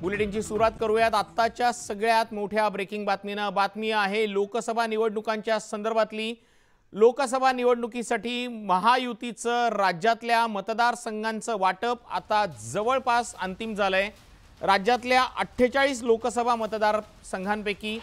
बुलेटिनची सुरुवात करूयात आत्ताच्या सगळ्यात मोठ्या ब्रेकिंग बातमीनं। बातमी आहे लोकसभा निवडणुकांच्या संदर्भातली। लोकसभा निवडणुकीसाठी महायुतीचं राज्यातल्या मतदारसंघांचं वाटप आता जवळपास अंतिम झालंय। राज्यातल्या 48 लोकसभा मतदारसंघांपैकी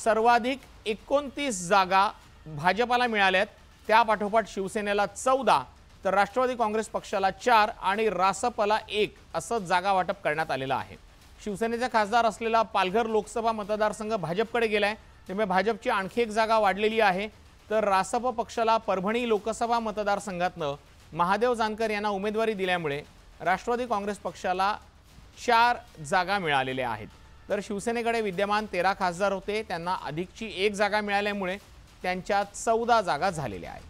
सर्वाधिक 29 जागा भाजपाला मिळाल्यात। त्यापाठोपाठ शिवसेनेला 14 तर राष्ट्रवादी काँग्रेस पक्षाला 4 आणि रासपला 1 असं जागा वाटप करण्यात आलेलं आहे। शिवसेनेचा खासदार असलेला पालघर लोकसभा मतदारसंघ भाजपकडे गेलाय, त्यामुळे भाजपची आणखी एक जागा वाढलेली आहे। तर रासप पक्षाला परभणी लोकसभा मतदारसंघातनं महादेव जानकर यांना उमेदवारी दिल्यामुळे राष्ट्रवादी काँग्रेस पक्षाला 4 जागा मिळालेल्या आहेत। तर शिवसेनेकडे विद्यमान 13 खासदार होते, त्यांना अधिकची 1 जागा मिळाल्यामुळे त्यांच्या 14 जागा झालेल्या आहेत।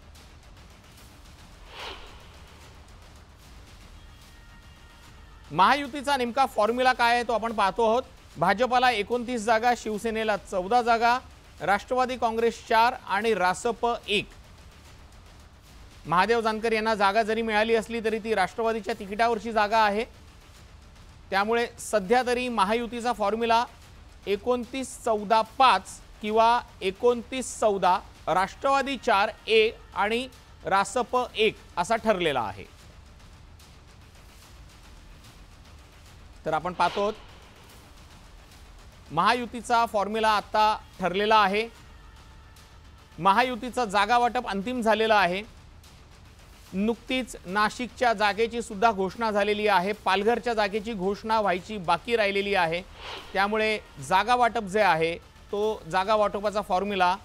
महायुतीचा नेमका फॉर्म्युला काय आहे तो आपण पाहतो आहोत। भाजपला 29 जागा, शिवसेनेला 14 जागा, राष्ट्रवादी काँग्रेस 4 आणि रासप 1। महादेव जानकर यांना जागा जरी मिळाली असली तरी ती राष्ट्रवादीच्या तिकिटावरची जागा आहे। त्यामुळे सध्या तरी महायुतीचा फॉर्म्युला 29-14-5 किंवा 29-14 राष्ट्रवादी 4 ए आणि रासप 1 असा ठरलेला आहे। तर आपण पाहतो महायुतीचा फॉर्म्युला आता ठरलेला आहे। महायुतीचा जागा वाटप अंतिम झालेला आहे। नुकतीच नाशिकच्या जागेची सुद्धा घोषणा झालेली आहे, पालघरच्या जागेची घोषणा व्हायची बाकी राहिलेली आहे। त्यामुळे जागा वाटप जे आहे तो जागा वाटपाचा फॉर्म्युला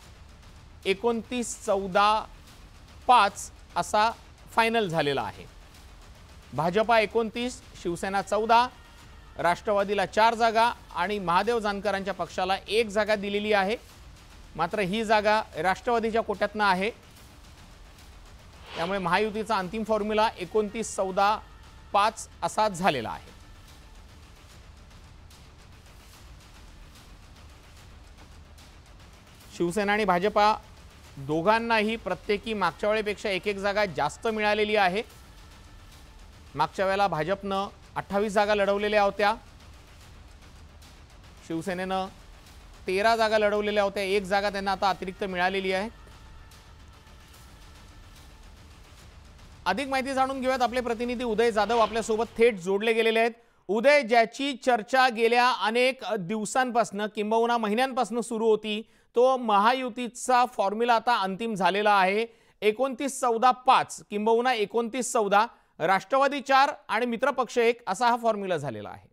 29-14-5 असा फायनल झालेला आहे। भाजपा 29, शिवसेना 14, राष्ट्रवादीला 4 जागा आणि महादेव जानकरांच्या पक्षाला 1 जागा दिलेली आहे। मात्र ही जागा राष्ट्रवादीच्या कोट्यातनं आहे, त्यामुळे महायुतीचा अंतिम फॉर्म्युला 29-14-5 असा झालेला आहे। शिवसेना आणि भाजपा दोघांनाही प्रत्येकी मागच्या वेळेपेक्षा 1-1 जागा जास्त मिळालेली आहे। मागच्या वेळेला भाजपनं 28 जागा लढवलेल्या होत्या, शिवसेनेनं 13 जागा लढवलेल्या होत्या, 1 जागा त्यांना आता अतिरिक्त मिळालेली आहे। अधिक माहिती जाणून घेऊयात, आपले प्रतिनिधी उदय जाधव आपल्या सोबत थेट जोडले गेलेले आहेत। उदय, ज्याची चर्चा गेल्या अनेक दिवसांपासून किंबहुना महिन्यांपासून सुरू होती, तो महायुतीचा फॉर्म्युला आता अंतिम झालेला आहे। 29-14-5 किंबहुना 29-14 राष्ट्रवादी 4 आणि मित्रपक्ष 1 असा हा फॉर्म्युला झालेला आहे।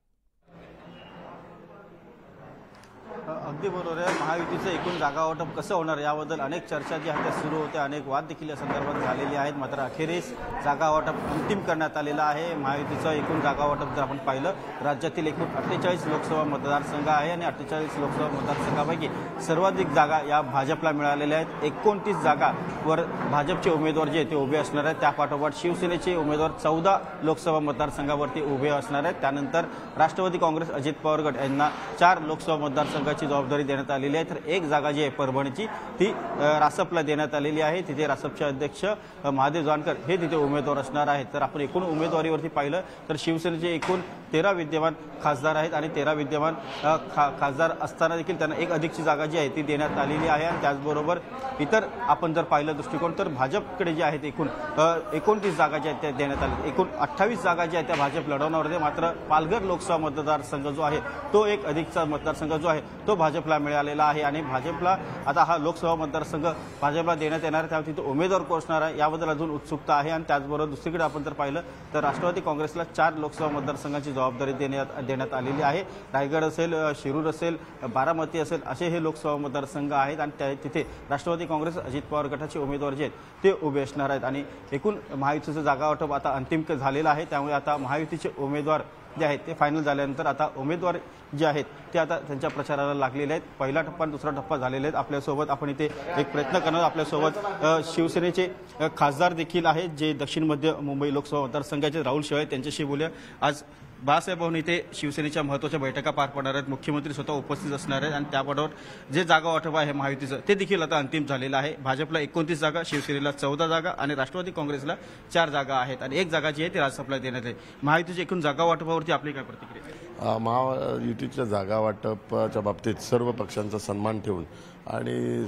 अगदी बरोबर आहे। महायुतीचं एकूण जागा वाटप कसं होणार याबद्दल अनेक चर्चा जी आहेत त्या सुरू होत्या, अनेक वाद देखील या संदर्भात झालेले आहेत। मात्र अखेरीस जागा वाटप अंतिम करण्यात आलेलं आहे। महायुतीचं एकूण जागा वाटप जर आपण पाहिलं, राज्यातील एकूण 48 लोकसभा मतदारसंघ आहे आणि 48 लोकसभा मतदारसंघापैकी सर्वाधिक जागा या भाजपला मिळालेल्या आहेत। 29 जागावर भाजपचे उमेदवार जे ते उभे असणार आहेत। त्यापाठोपाठ शिवसेनेचे उमेदवार 14 लोकसभा मतदारसंघावरती उभे असणार आहेत। त्यानंतर राष्ट्रवादी काँग्रेस अजित पवार गट यांना 4 लोकसभा मतदारसंघाची जबाबदारी देण्यात आलेली आहे। तर 1 जागा जी आहे परभणीची ती रासपला देण्यात आलेली आहे। तिथे रासपचे अध्यक्ष महादेव जानकर हे तिथे उमेदवार असणार आहेत। तर आपण एकूण उमेदवारीवरती पाहिलं तर शिवसेनेचे एकूण 13 विद्यमान खासदार आहेत आणि 13 विद्यमान खासदार असताना देखील त्यांना 1 अधिकची जागा जी आहे ती देण्यात आलेली आहे। आणि त्याचबरोबर इतर आपण जर पाहिलं दृष्टिकोन तर भाजपकडे जे आहेत एकूण 29 जागा ज्या आहेत त्या देण्यात आल्या। एकूण 28 जागा ज्या आहेत त्या भाजप लढवणार होते। मात्र पालघर लोकसभा मतदारसंघ जो आहे तो 1 अधिकचा मतदारसंघ जो आहे तो भाजपला मिळालेला आहे आणि भाजपला आता हा लोकसभा मतदारसंघ भाजपला देण्यात येणार आहे। त्यामुळे तिथे उमेदवार कोण असणार आहे याबद्दल अजून उत्सुकता आहे। आणि त्याचबरोबर दुसरीकडे आपण जर पाहिलं तर राष्ट्रवादी काँग्रेसला 4 लोकसभा मतदारसंघाची जबाबदारी देण्यात आलेली आहे। रायगड असेल, शिरूर असेल, बारामती असेल असे हे लोकसभा मतदारसंघ आहेत आणि तिथे राष्ट्रवादी काँग्रेस अजित पवार गटाचे उमेदवार जे आहेत ते उभे असणार आहेत। आणि एकूण महायुतीचं जागा वाटप आता अंतिम झालेलं आहे। त्यामुळे आता महायुतीचे उमेदवार जे आहेत ते फायनल झाल्यानंतर आता उमेदवार जे आहेत ते आता त्यांच्या प्रचाराला लागलेले आहेत। पहिला टप्पा आणि दुसरा टप्पा झालेले आहेत। आपल्यासोबत आपण इथे एक प्रयत्न करणार, आपल्यासोबत शिवसेनेचे खासदार देखील आहेत जे दक्षिण मध्य मुंबई लोकसभा मतदारसंघाचे राहुल शेवाळे, त्यांच्याशी बोलूया। आज बाळासाहेब भवन इथे शिवसेनेच्या महत्त्वाच्या बैठका पार पडणार आहेत, मुख्यमंत्री स्वतः उपस्थित असणार आहेत आणि त्याबरोबर जे जागा वाटप आहे महायुतीचं ते देखील आता अंतिम झालेलं आहे। भाजपला 29 जागा, शिवसेनेला 14 जागा आणि राष्ट्रवादी काँग्रेसला 4 जागा आहेत आणि 1 जागा जी आहे ती राजसभाला देण्यात आहे। महायुतीच्या एकूण जागा वाटपावरती आपली काय प्रतिक्रिया? महायुतीच्या जागा वाटपाच्या बाबतीत सर्व पक्षांचा सन्मान ठेवून आणि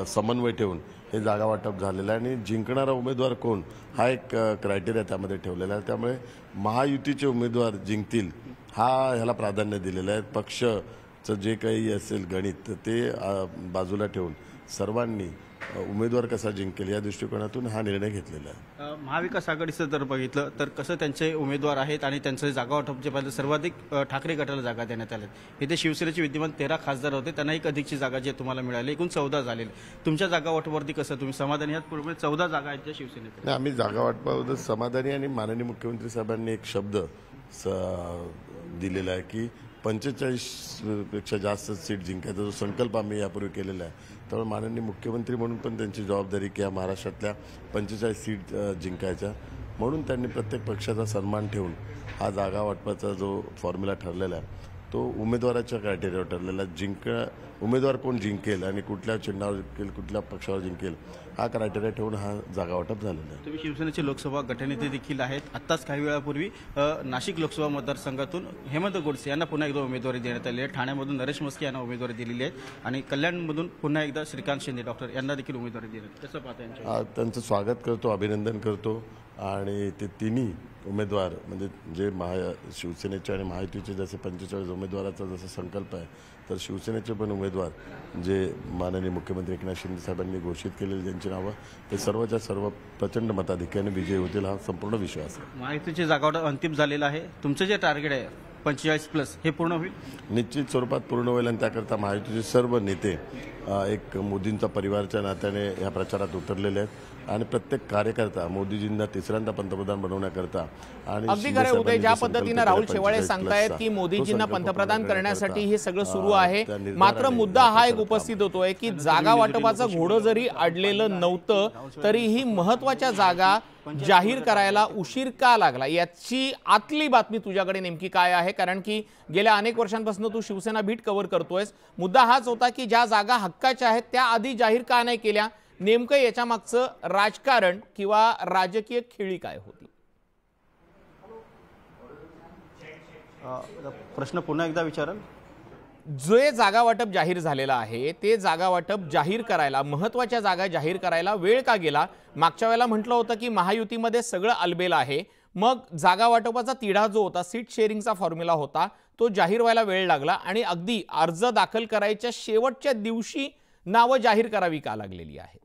समन्वय ठेवून हे जागा वाटप झालेलं आहे आणि जिंकणारा उमेदवार कोण हा एक क्रायटेरिया त्यामध्ये ठेवलेला आहे। त्यामुळे महायुतीचे उमेदवार जिंकतील ह्याला प्राधान्य दिलेलं आहे। पक्षचं जे काही असेल गणित ते बाजूला ठेवून सर्वांनी उमेदवार कसा जिंकेल या दृष्टिकोनातून हा निर्णय घेतलेला आहे। महाविकास आघाडीचं जर बघितलं तर कसं त्यांचे उमेदवार आहेत आणि त्यांचं जागा वाटपचे पाहिजे सर्वाधिक ठाकरे गटाला जागा देण्यात आल्या। इथे शिवसेनेचे विद्यमान 13 खासदार होते, त्यांना एक अधिकची जागा जी तुम्हाला मिळाली, एकूण 14 झालेली। तुमच्या जागा वाटपावरती कसं तुम्ही समाधानी आहात? पूर्वी 14 जागा आहेत त्या शिवसेनेत। आम्ही जागा वाटपाबद्दल समाधानी आणि माननीय मुख्यमंत्री साहेबांनी एक शब्द दिलेला आहे की 45 पेक्षा जास्त सीट जिंकायचा जो संकल्प आम्ही यापूर्वी केलेला आहे, त्यामुळे माननीय मुख्यमंत्री म्हणून पण त्यांची जबाबदारी की या महाराष्ट्रातल्या 45 सीट जिंकायच्या, म्हणून त्यांनी प्रत्येक पक्षाचा सन्मान ठेवून हा जागा वाटपाचा जो फॉर्म्युला ठरलेला आहे तो उमेदवाराच्या क्रायटेरियावर ठरलेला उमेदवार कोण जिंकेल आणि कुठल्या चिन्हावर जिंकेल, कुठल्या पक्षावर जिंकेल हा क्रायटेरिया ठेवून हा जागा वाटप झालेला आहे। तुम्ही शिवसेनेचे लोकसभा गटनेते देखील आहेत। आत्ताच काही वेळापूर्वी नाशिक लोकसभा मतदारसंघातून हेमंत गोडसे यांना पुन्हा एकदा उमेदवारी देण्यात आली आहे। ठाण्यामधून नरेश मस्के यांना उमेदवारी दिलेली आहे आणि कल्याणमधून पुन्हा एकदा श्रीकांत शिंदे डॉक्टर यांना देखील उमेदवारी देण्यात। कसं पाहता त्यांचं स्वागत करतो, अभिनंदन करतो आणि ते तिन्ही उमेदवार म्हणजे जे शिवसेनेचे आणि महायुतीचे जसे 45 उमेदवाराचा जसा संकल्प आहे तर शिवसेनेचे पण उमेदवार जे माननीय मुख्यमंत्री एकनाथ शिंदे साहेबांनी घोषित केलेली ज्यांची नावं ते सर्वच्या सर्व प्रचंड मताधिक्याने विजयी होतील हा संपूर्ण विश्वास आहे। महायुतीचे जागा वाटप अंतिम झालेलं आहे, तुमचं जे टार्गेट आहे 45+ हे पूर्ण होईल? निश्चित स्वरूपात पूर्ण होईल आणि त्याकरता महायुतीचे सर्व नेते एक मोदींचा परिवारच्या नात्याने या प्रचारात उतरलेले आहेत आणि प्रत्येक कार्यकर्ता मोदीजींना तिसऱ्यांदा पंतप्रधान बनवण्याकरता आणि अगदी खरं उदय, ज्या पद्धतीने राहुल शेवाळे सांगतायत की मोदीजींना पंतप्रधान करण्यासाठी हे सगळं सुरू आहे, मात्र मुद्दा हा एक उपस्थित होतोय की जागा वाटपाचं घोडं जरी अडलेलं नव्हतं तरीही महत्वाच्या जागा जाहीर करायला उशीर का लागला, याची आतली बातमी तुझ्याकडे नेमकी काय आहे? कारण की गेल्या अनेक वर्षांपासून तू शिवसेना बीट कव्हर करतोयस। मुद्दा हाच होता की ज्या जागा हक्काच्या आहेत त्या आधी जाहीर का नाही केल्या, नेमकं याच्या मागचं राजकारण किंवा राजकीय खेळी काय होती? प्रश्न पुन्हा एकदा विचाराल? जे जागा वाटप जाहीर झालेलं आहे ते जागा वाटप जाहीर करायला, महत्त्वाच्या जागा जाहीर करायला वेळ का गेला? मागच्या वेळेला म्हटलं होतं की महायुतीमध्ये सगळं अलबेल आहे, मग जागा वाटपाचा तिढा जो होता, सीट शेअरिंगचा फॉर्म्युला होता, तो जाहीर व्हायला वेळ लागला आणि अगदी अर्ज दाखल करायच्या शेवटच्या दिवशी नावं जाहीर करावी का लागलेली आहेत?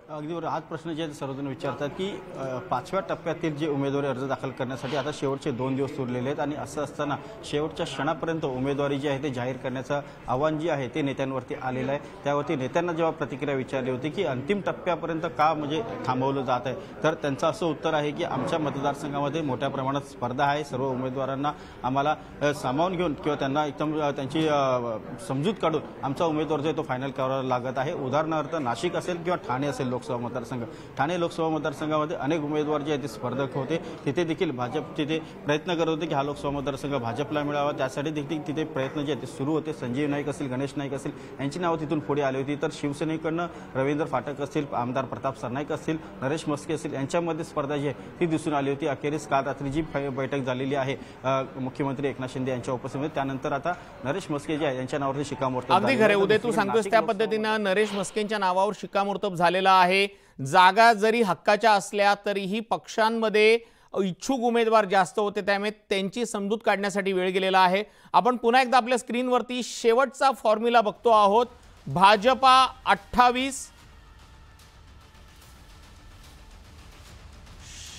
अगदी बरोबर। हाच प्रश्न जे सर्वजण विचारतात की 5व्या टप्प्यातील जे उमेदवारी अर्ज दाखल करण्यासाठी आता शेवटचे 2 दिवस उरलेले आहेत आणि असं असताना शेवटच्या क्षणापर्यंत उमेदवारी जी आहे ते जाहीर करण्याचं आव्हान जे आहे ते नेत्यांवरती आलेलं आहे। त्यावरती नेत्यांना जेव्हा प्रतिक्रिया विचारली होती की अंतिम टप्प्यापर्यंत का म्हणजे थांबवलं जात आहे, तर त्यांचं असं उत्तर आहे की आमच्या मतदारसंघामध्ये मोठ्या प्रमाणात स्पर्धा आहे, सर्व उमेदवारांना आम्हाला सामावून घेऊन किंवा त्यांना एकदम त्यांची समजूत काढून आमचा उमेदवार जो आहे तो फायनल करावा लागत आहे। उदाहरणार्थ नाशिक असेल किंवा ठाणे असेल लोकसभा मतदारसंघ, ठाणे लोकसभा मतदारसंघामध्ये अनेक उमेदवार जे आहेत ते स्पर्धक होते, तिथे देखील भाजप तिथे प्रयत्न करत होते की हा लोकसभा मतदारसंघ भाजपला मिळावा, त्यासाठी देखील तिथे प्रयत्न जे आहेत ते सुरू होते। संजीव नाईक असेल, गणेश नाईक असेल यांची नावं तिथून पुढे आली होती, तर शिवसेनेकडनं रवींद्र फाटक असतील, आमदार प्रताप सरनाईक असतील, नरेश मस्के असतील यांच्यामध्ये स्पर्धा जी आहे ती दिसून आली होती। अखेरीस काल रात्री जी बैठक झालेली आहे मुख्यमंत्री एकनाथ शिंदे यांच्या उपस्थितीमध्ये, त्यानंतर आता नरेश मस्के जे आहे यांच्या नावावरती शिक्कामोर्तब अगदी खरे उदय, तू सांगतोस त्या पद्धतीनं नरेश मस्केंच्या नावावर शिक्कामोर्तब झालेला आहे। जागा जरी हक्काच्या असल्या तरीही पक्षांमध्ये इच्छुक उमेदवार जास्त होते, त्यामुळे त्यांची समजूत काढण्यासाठी वेळ गेलेला आहे। आपण पुन्हा एकदा आपल्या स्क्रीनवरती शेवटचा फॉर्म्युला बघतो आहोत। भाजपा 28,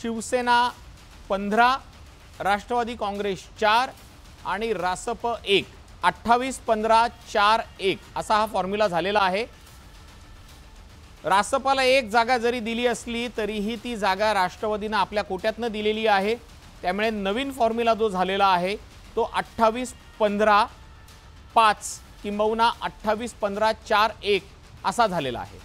शिवसेना 15, राष्ट्रवादी काँग्रेस 4 आणि रासप 1, 28, 15, 4, 1 असा हा फॉर्म्युला झालेला आहे। रासपाला 1 जागा जरी दिली असली तरीही ती जागा राष्ट्रवादीने आपल्या कोट्यातनं दिलेली आहे, त्यामुळे नवीन फॉर्म्युला जो झालेला आहे तो 28, 15, 5 किंबहुना 28, 15, 4, 1 असा झालेला आहे।